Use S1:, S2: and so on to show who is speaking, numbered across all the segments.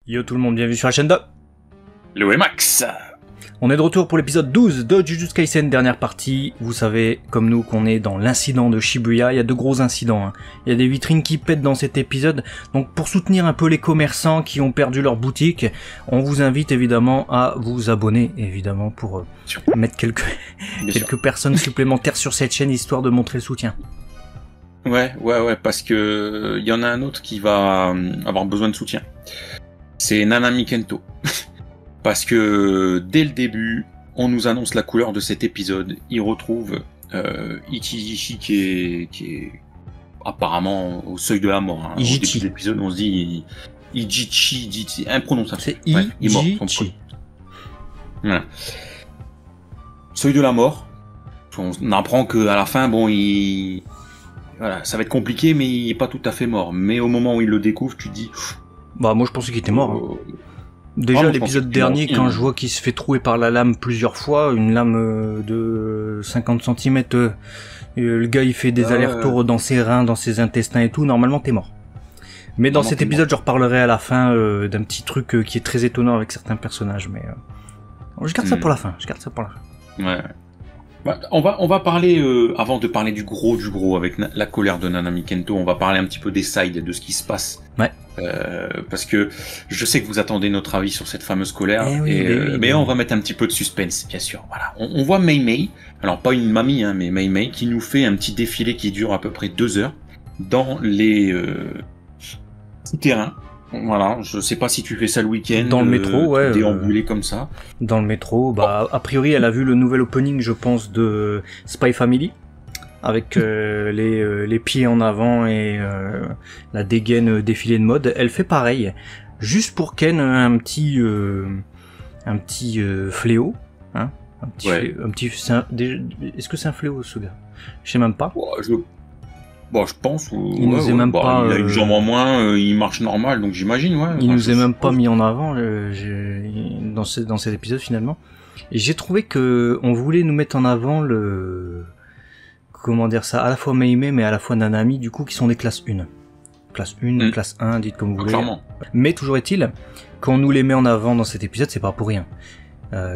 S1: Yo tout le monde, bienvenue sur la chaîne de
S2: Max.
S1: On est de retour pour l'épisode 12 de Jujutsu Kaisen, dernière partie. Vous savez, comme nous, qu'on est dans l'incident de Shibuya. Il y a de gros incidents, hein. Il y a des vitrines qui pètent dans cet épisode. Donc pour soutenir un peu les commerçants qui ont perdu leur boutique, on vous invite évidemment à vous abonner, évidemment, pour mettre quelques personnes supplémentaires sur cette chaîne, histoire de montrer le soutien.
S2: Ouais, parce que y en a un autre qui va avoir besoin de soutien. C'est Nanami Kento. Parce que dès le début, on nous annonce la couleur de cet épisode. Il retrouve Ichijishi qui est apparemment au seuil de la mort. Hein. Au début de l'épisode, on se dit Ichijishi, imprononçable.
S1: C'est Ichijishi.
S2: Voilà. Seuil de la mort. On apprend que à la fin, bon, voilà, ça va être compliqué, mais il est pas tout à fait mort. Mais au moment où il le découvre, tu te dis.
S1: Bah moi je pensais qu'il était mort. Hein. Déjà l'épisode dernier, quand je vois qu'il se fait trouer par la lame plusieurs fois, une lame de 50 cm, le gars il fait des allers-retours dans ses reins, dans ses intestins et tout, normalement t'es mort. Mais dans cet épisode, je reparlerai à la fin d'un petit truc qui est très étonnant avec certains personnages, mais je garde ça pour la fin,
S2: Ouais. Bah, on va parler, avant de parler du gros avec la colère de Nanami Kento, on va parler un petit peu des sides, de ce qui se passe.
S1: Ouais.
S2: Parce que je sais que vous attendez notre avis sur cette fameuse colère, mais on va mettre un petit peu de suspense, bien sûr. Voilà. On voit Mei Mei, alors pas une mamie, hein, mais Mei Mei, qui nous fait un petit défilé qui dure à peu près 2 heures dans les terrains. Voilà, je sais pas si tu fais ça le week-end.
S1: Dans le métro, ouais.
S2: Déambuler comme ça.
S1: Dans le métro, bah, a priori, elle a vu le nouvel opening, je pense, de Spy Family. Avec les pieds en avant et la dégaine défilé de mode. Elle fait pareil. Juste pour Ken, un petit fléau. Hein, est-ce que c'est un fléau, ce gars? Je sais même pas.
S2: Je pense.
S1: Il nous est même pas.
S2: Il a une jambe en moins, il marche normal, donc j'imagine, ouais.
S1: Il nous est même pas mis en avant dans cet épisode finalement. Et j'ai trouvé que on voulait nous mettre en avant comment dire ça, à la fois Mei Mei mais à la fois Nanami, du coup, qui sont des classes 1. Classe 1, classe 1, dites comme vous voulez.
S2: Clairement.
S1: Mais toujours est-il, qu'on nous les met en avant dans cet épisode, c'est pas pour rien.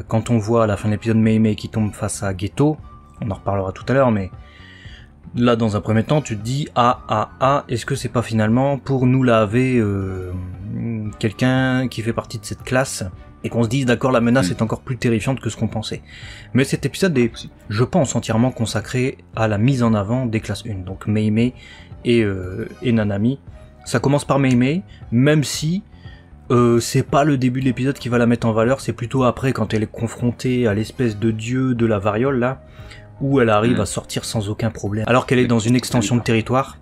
S1: Quand on voit à la fin de l'épisode Mei Mei qui tombe face à Geto, on en reparlera tout à l'heure, mais là, dans un premier temps, tu te dis, est-ce que c'est pas finalement pour nous laver quelqu'un qui fait partie de cette classe, et qu'on se dise, d'accord, la menace est encore plus terrifiante que ce qu'on pensait. Mais cet épisode est, je pense, entièrement consacré à la mise en avant des classes 1, donc Mei Mei et Nanami. Ça commence par Mei Mei, même si c'est pas le début de l'épisode qui va la mettre en valeur, c'est plutôt après, quand elle est confrontée à l'espèce de dieu de la variole, là, où elle arrive à sortir sans aucun problème. Alors qu'elle est dans une extension de territoire,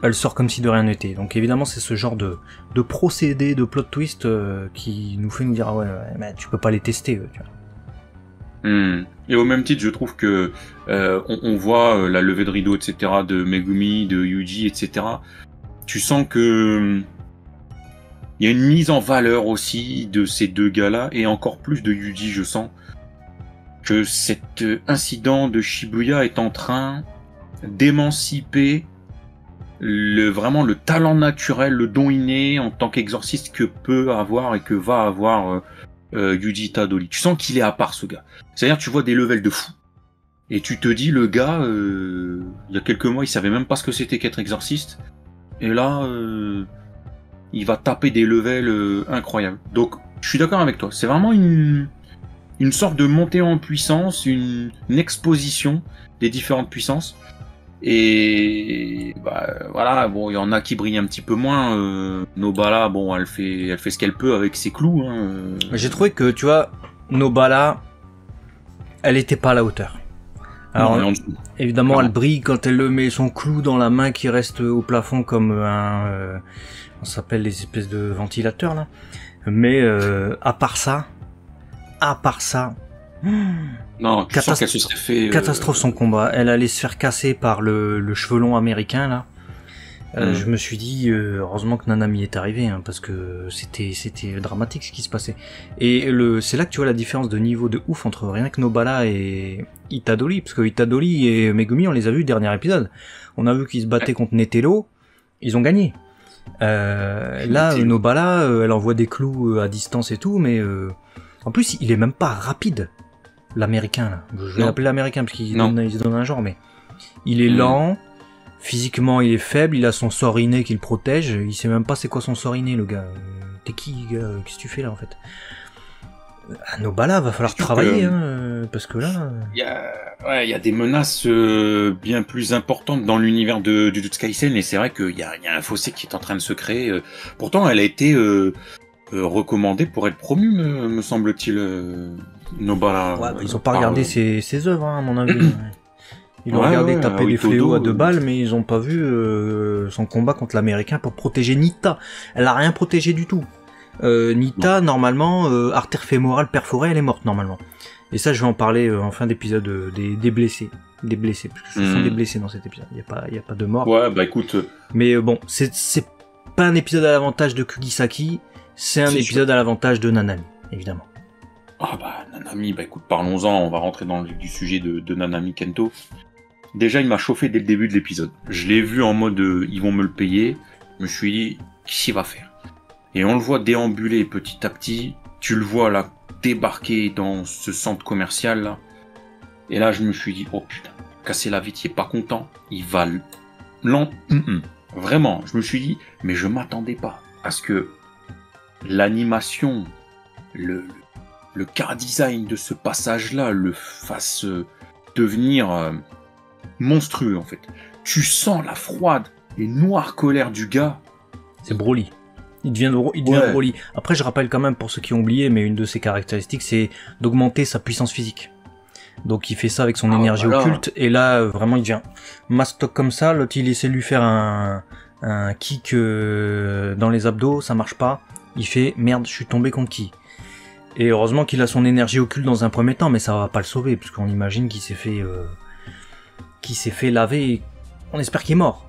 S1: elle sort comme si de rien n'était. Donc évidemment, c'est ce genre de procédé, de plot twist qui nous fait nous dire, ouais, mais tu peux pas les tester, tu vois.
S2: Et au même titre, je trouve que on voit la levée de rideau, etc., de Megumi, de Yuji, etc. Tu sens que il y a une mise en valeur aussi de ces deux gars-là, et encore plus de Yuji, je sens que cet incident de Shibuya est en train d'émanciper vraiment le talent naturel, le don inné en tant qu'exorciste que peut avoir et que va avoir Yuji Itadori. Tu sens qu'il est à part, ce gars. C'est-à-dire, tu vois des levels de fou. Et tu te dis, le gars, il y a quelques mois, il savait même pas ce que c'était qu'être exorciste. Et là, il va taper des levels incroyables. Donc, je suis d'accord avec toi. C'est vraiment une sorte de montée en puissance, une exposition des différentes puissances. Et voilà, bon, il y en a qui brillent un petit peu moins. Nobala, bon, elle fait ce qu'elle peut avec ses clous. Hein.
S1: J'ai trouvé que, tu vois, Nobala, elle était pas à la hauteur. Alors, évidemment, elle brille quand elle met son clou dans la main qui reste au plafond comme on s'appelle les espèces de ventilateurs là. Mais à part ça.
S2: Non, tu sens qu'elle se serait fait...
S1: Catastrophe son combat. Elle allait se faire casser par le chevelon américain là. Je me suis dit heureusement que Nanami est arrivé, hein, parce que c'était dramatique ce qui se passait. Et c'est là que tu vois la différence de niveau de ouf entre rien que Nobala et Itadori, parce que Itadori et Megumi on les a vus dernier épisode. On a vu qu'ils se battaient contre Netelo, ils ont gagné. Là, Nobala, elle envoie des clous à distance et tout, mais en plus, il est même pas rapide, l'américain, là. Je vais l'appeler l'américain, parce qu'il se donne un genre, mais il est lent, physiquement, il est faible, il a son sort inné qui le protège, il sait même pas c'est quoi son sort inné, le gars. T'es qui, gars? Qu'est-ce que tu fais, là, en fait? À Nobala, va falloir travailler, parce que là...
S2: Il y a des menaces bien plus importantes dans l'univers de Jujutsu Kaisen, et c'est vrai qu'il y a un fossé qui est en train de se créer. Pourtant, elle a été recommandée pour être promue, me semble-t-il, Nobala.
S1: Ouais, ils ont pas regardé ses œuvres, à mon avis. Ils ont regardé taper des fléaux à 2 balles, mais ils ont pas vu son combat contre l'américain pour protéger Nita. Elle a rien protégé du tout. Nita, normalement, artère fémorale perforée, elle est morte, normalement. Et ça, je vais en parler en fin d'épisode des blessés. Des blessés, parce que ce sont des blessés dans cet épisode. Il y a pas de mort.
S2: Ouais, bah écoute...
S1: Mais bon, c'est pas un épisode à l'avantage de Kugisaki, c'est un épisode à l'avantage de Nanami, évidemment.
S2: Ah bah, Nanami, bah écoute, parlons-en, on va rentrer dans le vif du sujet de Nanami Kento. Déjà, il m'a chauffé dès le début de l'épisode. Je l'ai vu en mode, ils vont me le payer. Je me suis dit, qu'est-ce qu'il va faire? Et on le voit déambuler petit à petit. Tu le vois là, débarquer dans ce centre commercial là. Et là, je me suis dit, oh putain, casser la vitre, il est pas content. Il va Vraiment, je me suis dit, mais je m'attendais pas à ce que l'animation, le car design de ce passage-là le fasse devenir monstrueux en fait. Tu sens la froide et noire colère du gars.
S1: C'est Broly. Il devient Broly. Après, je rappelle quand même, pour ceux qui ont oublié, mais une de ses caractéristiques, c'est d'augmenter sa puissance physique. Donc il fait ça avec son énergie occulte, et là, vraiment, il devient mastoc comme ça. L'autre, il essaie de lui faire un kick dans les abdos, ça marche pas. Il fait, merde, je suis tombé contre qui? Et heureusement qu'il a son énergie occulte dans un premier temps, mais ça va pas le sauver, puisqu'on imagine qu'il s'est fait laver, et on espère qu'il est mort.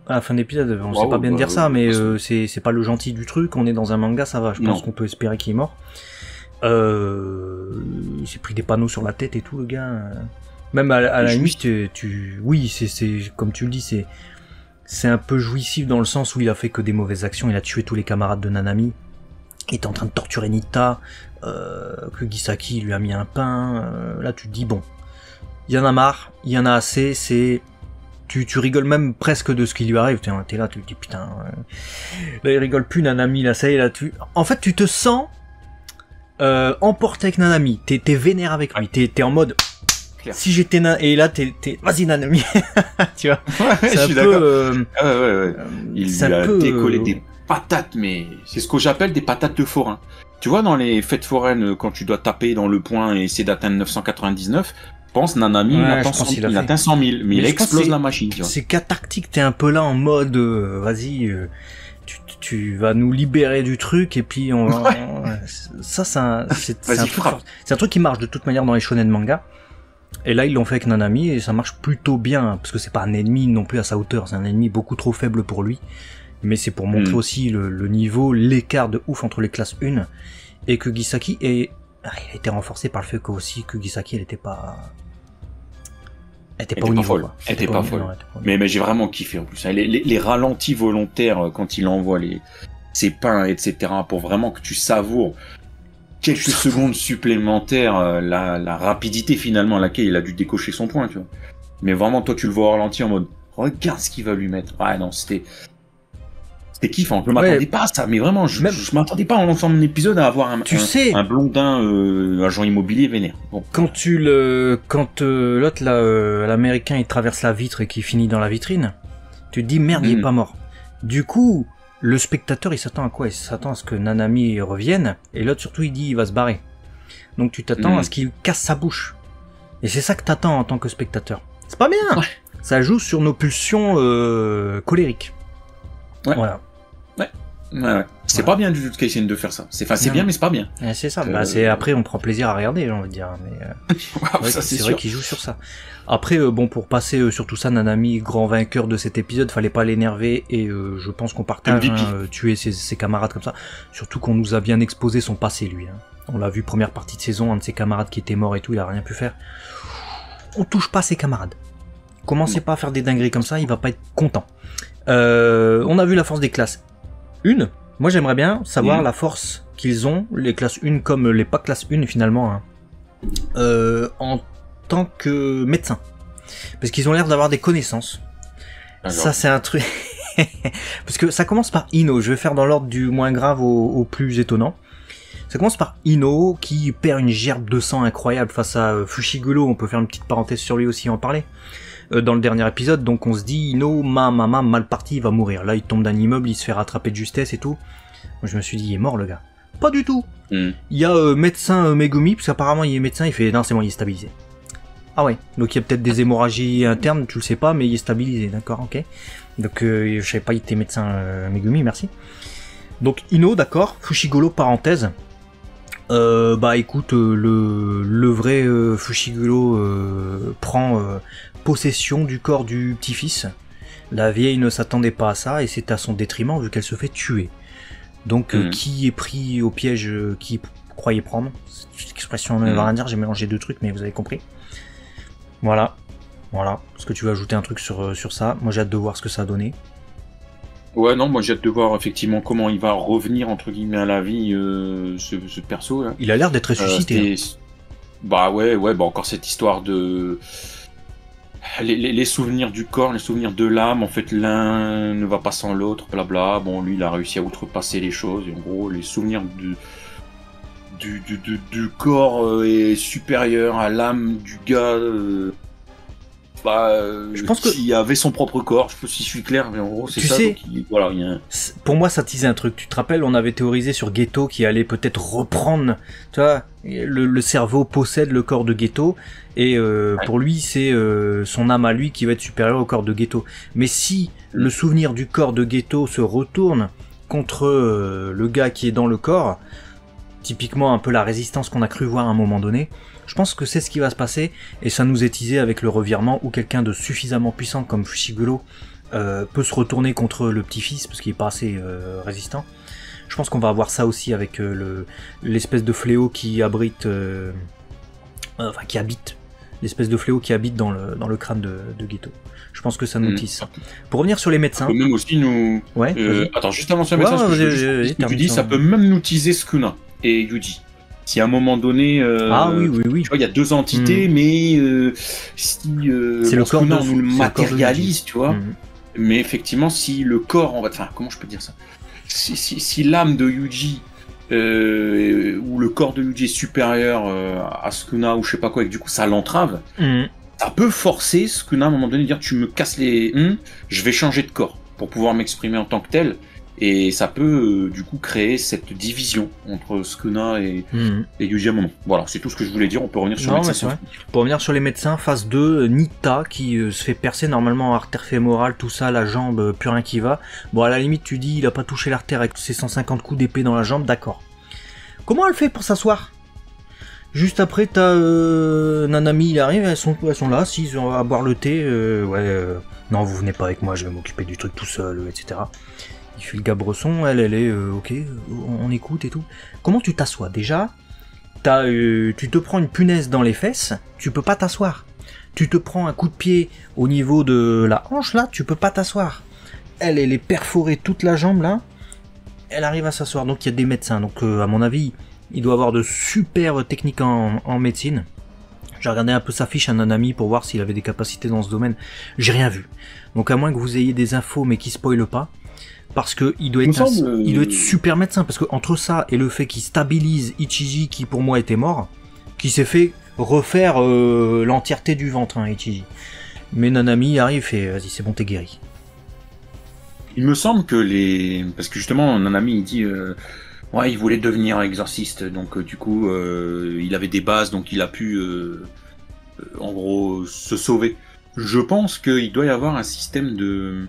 S1: À la fin d'épisode, on sait pas bien dire ça, mais c'est pas le gentil du truc, on est dans un manga, ça va, je pense qu'on peut espérer qu'il est mort. Il s'est pris des panneaux sur la tête et tout, le gars. Même à la limite, oui, c'est comme tu le dis, c'est un peu jouissif dans le sens où il a fait que des mauvaises actions, il a tué tous les camarades de Nanami, il était en train de torturer Nita, Kugisaki lui a mis un pain, là tu te dis bon, il y en a marre, il y en a assez, tu rigoles même presque de ce qui lui arrive, t'es là, tu te dis putain, là il rigole plus Nanami, là ça y est, là en fait tu te sens emporté avec Nanami, t'es vénère avec lui, t'es en mode si j'étais et là t'es vas-y Nanami, tu vois,
S2: je suis d'accord. Il lui a décollé des patates, mais c'est ce que j'appelle des patates de forain. Tu vois, dans les fêtes foraines, quand tu dois taper dans le point et essayer d'atteindre 999, je pense Nanami, il atteint 100 000, mais il explose la machine.
S1: C'est cathartique, t'es un peu là en mode, vas-y, tu vas nous libérer du truc, et puis on va... c'est un truc qui marche de toute manière dans les shonen manga. Et là, ils l'ont fait avec Nanami, et ça marche plutôt bien, parce que c'est pas un ennemi non plus à sa hauteur, c'est un ennemi beaucoup trop faible pour lui. Mais c'est pour montrer aussi le niveau, l'écart de ouf entre les classes 1 et Kugisaki, et il a été renforcé par le fait que aussi Kugisaki, elle était pas au niveau.
S2: Elle était pas folle. Mais j'ai vraiment kiffé en plus. Les ralentis volontaires quand il envoie ses pains, etc., pour vraiment que tu savoures quelques secondes supplémentaires, la rapidité finalement à laquelle il a dû décocher son point, tu vois. Mais vraiment, toi, tu le vois au ralenti en mode, regarde ce qu'il va lui mettre. Ouais, non, c'était kiffant. Je m'attendais pas à ça, mais vraiment, je m'attendais pas en lançant mon épisode à avoir un blondin agent immobilier vénère. Bon.
S1: Quand l'autre là, l'américain, il traverse la vitre et qu'il finit dans la vitrine, tu te dis merde, il est pas mort. Du coup, le spectateur, il s'attend à quoi? Il s'attend à ce que Nanami revienne, et l'autre surtout, il dit il va se barrer. Donc tu t'attends à ce qu'il casse sa bouche. Et c'est ça que t'attends en tant que spectateur. C'est pas bien. Ouais. Ça joue sur nos pulsions colériques.
S2: Ouais.
S1: Voilà.
S2: Ouais. C'est pas bien du Jujutsu Kaisen de faire ça. C'est bien, mais c'est pas bien.
S1: C'est ça. Après, on prend plaisir à regarder, j'ai envie de dire. Mais c'est vrai qu'il joue sur ça. Après, pour passer sur tout ça, Nanami, grand vainqueur de cet épisode, fallait pas l'énerver, et je pense qu'on partage tuer ses camarades comme ça. Surtout qu'on nous a bien exposé son passé, lui. On l'a vu première partie de saison, un de ses camarades qui était mort et tout, il a rien pu faire. On touche pas ses camarades. Commencez pas à faire des dingueries comme ça, il va pas être content. On a vu la force des classes. Une, moi j'aimerais bien savoir la force qu'ils ont, les classes 1 comme les pas classe 1 finalement, hein, en tant que médecin. Parce qu'ils ont l'air d'avoir des connaissances. Alors. Ça c'est un truc... Parce que ça commence par Ino, je vais faire dans l'ordre du moins grave au plus étonnant. Ça commence par Ino qui perd une gerbe de sang incroyable face à Fushiguro, on peut faire une petite parenthèse sur lui aussi et en parler. Dans le dernier épisode, donc on se dit Ino, mal parti, il va mourir. Là il tombe d'un immeuble, il se fait rattraper de justesse et tout. Moi je me suis dit, il est mort le gars. Pas du tout. Il y a médecin Megumi, parce qu'apparemment il est médecin, il fait non c'est bon, il est stabilisé. Ah ouais, donc il y a peut-être des hémorragies internes, tu le sais pas, mais il est stabilisé, d'accord, ok. Donc je savais pas, il était médecin Megumi, merci. Donc Ino, d'accord, Fushiguro, parenthèse. Bah écoute, le vrai Fushiguro prend possession du corps du petit-fils. La vieille ne s'attendait pas à ça, et c'est à son détriment vu qu'elle se fait tuer. Donc qui est pris au piège qui croyait prendre. Cette expression ne veut rien dire, j'ai mélangé deux trucs, mais vous avez compris. Voilà. Est-ce que tu veux ajouter un truc sur ça? Moi j'ai hâte de voir ce que ça a donné.
S2: Ouais, non, moi j'ai hâte de voir effectivement comment il va revenir entre guillemets à la vie, ce perso là.
S1: Il a l'air d'être ressuscité.
S2: Bah ouais, bah encore cette histoire de les souvenirs du corps, les souvenirs de l'âme. En fait, l'un ne va pas sans l'autre, blabla. Bon, lui, il a réussi à outrepasser les choses. Et en gros, les souvenirs du corps est supérieur à l'âme du gars. Je pense qu'il avait son propre corps, je sais pas si je suis clair, mais en gros c'est ça.
S1: Sais,
S2: voilà, il y a
S1: pour moi ça teasait un truc, tu te rappelles, on avait théorisé sur Geto qui allait peut-être reprendre, tu vois, le cerveau possède le corps de Geto, et pour lui c'est son âme à lui qui va être supérieure au corps de Geto. Mais si le souvenir du corps de Geto se retourne contre le gars qui est dans le corps, typiquement un peu la résistance qu'on a cru voir à un moment donné, je pense que c'est ce qui va se passer, et ça nous est teasé avec le revirement où quelqu'un de suffisamment puissant comme Fushiguro peut se retourner contre le petit-fils, parce qu'il est pas assez résistant. Je pense qu'on va avoir ça aussi avec l'espèce de fléau qui abrite... qui habite. L'espèce de fléau qui habite dans le crâne de Geto. Je pense que ça nous tease ça. Pour revenir sur les médecins...
S2: Ça peut même aussi nous...
S1: Ouais,
S2: attends, juste avant sur les médecins, tu dis, ça peut même nous teaser Sukuna et Yuji. Si à un moment donné,
S1: oui.
S2: Tu vois, il y a deux entités, mais si
S1: c'est le corps
S2: on nous le matérialise, tu vois. Mais effectivement, si le corps, enfin, comment je peux dire ça? Si l'âme de Yuji ou le corps de Yuji est supérieur à Sukuna ou je sais pas quoi, et que du coup ça l'entrave, ça peut forcer Sukuna à un moment donné à dire tu me casses les, je vais changer de corps pour pouvoir m'exprimer en tant que tel. Et ça peut du coup créer cette division entre Sukuna et Yuji à un moment. Voilà, c'est tout ce que je voulais dire. On peut revenir sur les médecins.
S1: Pour revenir sur les médecins, phase 2, Nita qui se fait percer normalement en artère fémorale, tout ça, la jambe, plus rien qui va. Bon, à la limite, tu dis il a pas touché l'artère avec ses 150 coups d'épée dans la jambe, d'accord. Comment elle fait pour s'asseoir? Juste après, t'as Nanami, il arrive, elles sont là, assises à boire le thé. Non, vous venez pas avec moi, je vais m'occuper du truc tout seul, etc. Il fait le gars bresson, elle est ok, on écoute et tout. Comment tu t'assois? Déjà, tu te prends une punaise dans les fesses, tu peux pas t'asseoir. Tu te prends un coup de pied au niveau de la hanche, là, tu peux pas t'asseoir. Elle est perforée toute la jambe, là, elle arrive à s'asseoir. Donc il y a des médecins, donc à mon avis, il doit avoir de super techniques en médecine. J'ai regardé un peu sa fiche à Nanami pour voir s'il avait des capacités dans ce domaine. J'ai rien vu. Donc à moins que vous ayez des infos, mais qui spoilent pas. Parce que il doit être super médecin, parce que entre ça et le fait qu'il stabilise Ichiji, qui pour moi était mort, qui s'est fait refaire l'entièreté du ventre, hein, Ichiji. Mais Nanami arrive et vas-y, c'est bon, t'es guéri.
S2: Il me semble que parce que justement Nanami il dit ouais, il voulait devenir exorciste, donc du coup il avait des bases, donc il a pu en gros se sauver. Je pense qu'il doit y avoir un système de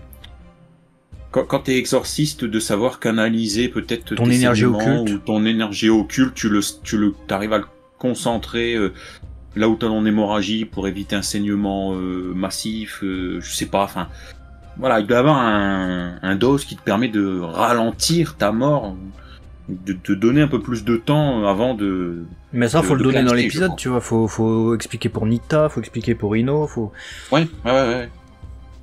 S2: quand t'es exorciste, de savoir canaliser peut-être
S1: ton énergie occulte,
S2: ou ton énergie occulte, t'arrives à le concentrer là où t'as ton hémorragie pour éviter un saignement massif, je sais pas, enfin voilà, il doit y avoir un dose qui te permet de ralentir ta mort, de te donner un peu plus de temps avant de...
S1: Mais ça, faut le donner dans l'épisode, tu vois, faut expliquer pour Nita, faut expliquer pour Ino, faut...
S2: Ouais.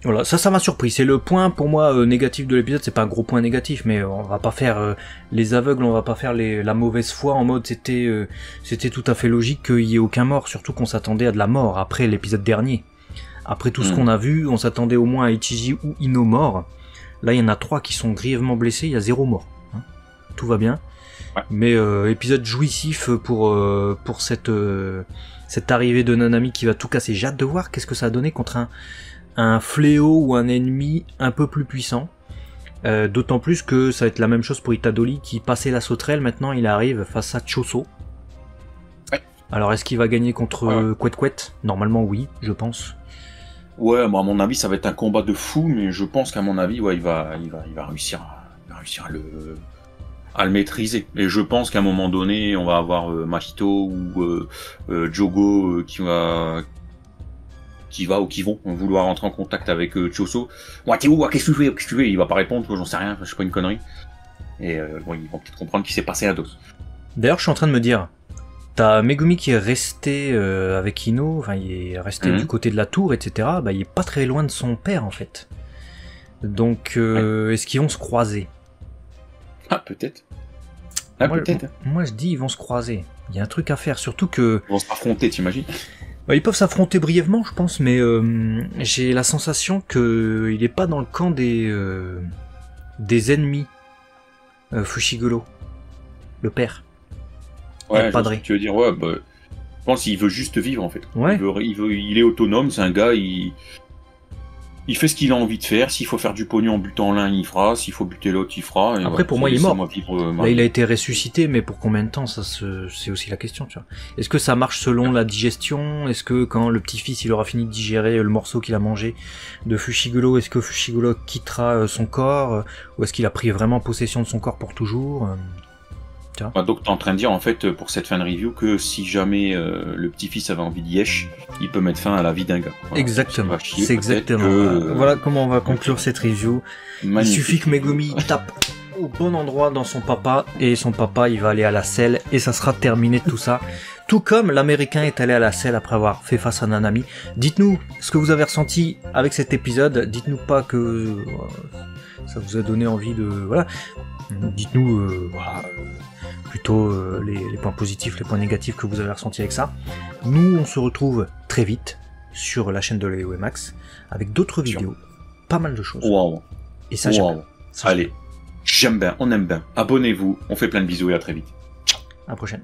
S1: Voilà, ça m'a surpris. C'est le point pour moi négatif de l'épisode. C'est pas un gros point négatif, mais on va pas faire les aveugles, on va pas faire la mauvaise foi en mode c'était tout à fait logique qu'il y ait aucun mort. Surtout qu'on s'attendait à de la mort après l'épisode dernier. Après tout ce qu'on a vu, on s'attendait au moins à Ichiji ou Ino mort. Là, il y en a 3 qui sont grièvement blessés. Il y a 0 mort. Hein. Tout va bien. Ouais. Mais épisode jouissif pour cette arrivée de Nanami qui va tout casser. J'ai hâte de voir qu'est-ce que ça a donné contre un fléau ou un ennemi un peu plus puissant. D'autant plus que ça va être la même chose pour Itadori qui passait la sauterelle, maintenant il arrive face à Choso. Ouais. Alors est-ce qu'il va gagner contre Quet? Normalement oui, je pense.
S2: Ouais, bon, à mon avis ça va être un combat de fou, mais je pense qu'à mon avis il va réussir à le maîtriser. Et je pense qu'à un moment donné on va avoir Mahito ou Jogo qui vont vouloir rentrer en contact avec Choso. Ouais, t'es où? Qu'est-ce que tu fais? Il va pas répondre, j'en sais rien, je sais pas, une connerie. Et bon, ils vont peut-être comprendre qu'il s'est passé à dos.
S1: D'ailleurs, je suis en train de me dire, t'as Megumi qui est resté avec Ino, enfin il est resté du côté de la tour, etc. Bah il est pas très loin de son père en fait. Donc est-ce qu'ils vont se croiser?
S2: Ah peut-être.
S1: Moi je dis ils vont se croiser. Il y a un truc à faire, surtout que...
S2: Ils vont se affronter, t'imagines?
S1: Ils peuvent s'affronter brièvement, je pense, mais j'ai la sensation que il est pas dans le camp des ennemis. Fushiguro, le père.
S2: Ouais, tu veux dire, ouais, bah, je pense qu'il veut juste vivre en fait.
S1: Ouais.
S2: Il est autonome, c'est un gars, il fait ce qu'il a envie de faire. S'il faut faire du pognon en butant l'un, il fera. S'il faut buter l'autre, il fera. Et
S1: après, pour moi, il est mort. Là, il a été ressuscité, mais pour combien de temps, c'est aussi la question, tu vois. Est-ce que ça marche selon la digestion? Est-ce que quand le petit-fils, il aura fini de digérer le morceau qu'il a mangé de Fushiguro, est-ce que Fushiguro quittera son corps? Ou est-ce qu'il a pris vraiment possession de son corps pour toujours?
S2: Donc t'es en train de dire en fait pour cette fin de review que si jamais le petit-fils avait envie de yesh, il peut mettre fin à la vie d'un gars.
S1: Voilà. Exactement. C'est exactement. Voilà comment on va conclure cette review. Magnifique. Il suffit que Megumi tape au bon endroit dans son papa et son papa il va aller à la selle et ça sera terminé tout ça. Tout comme l'Américain est allé à la selle après avoir fait face à Nanami. Dites-nous ce que vous avez ressenti avec cet épisode. Dites-nous pas que ça vous a donné envie de... Voilà. Dites-nous plutôt les points positifs, les points négatifs que vous avez ressentis avec ça. Nous, on se retrouve très vite sur la chaîne de Léo et Max avec d'autres vidéos, pas mal de choses.
S2: Wow.
S1: Et ça,
S2: allez, j'aime bien, on aime bien. Abonnez-vous, on fait plein de bisous et à très vite.
S1: À la prochaine.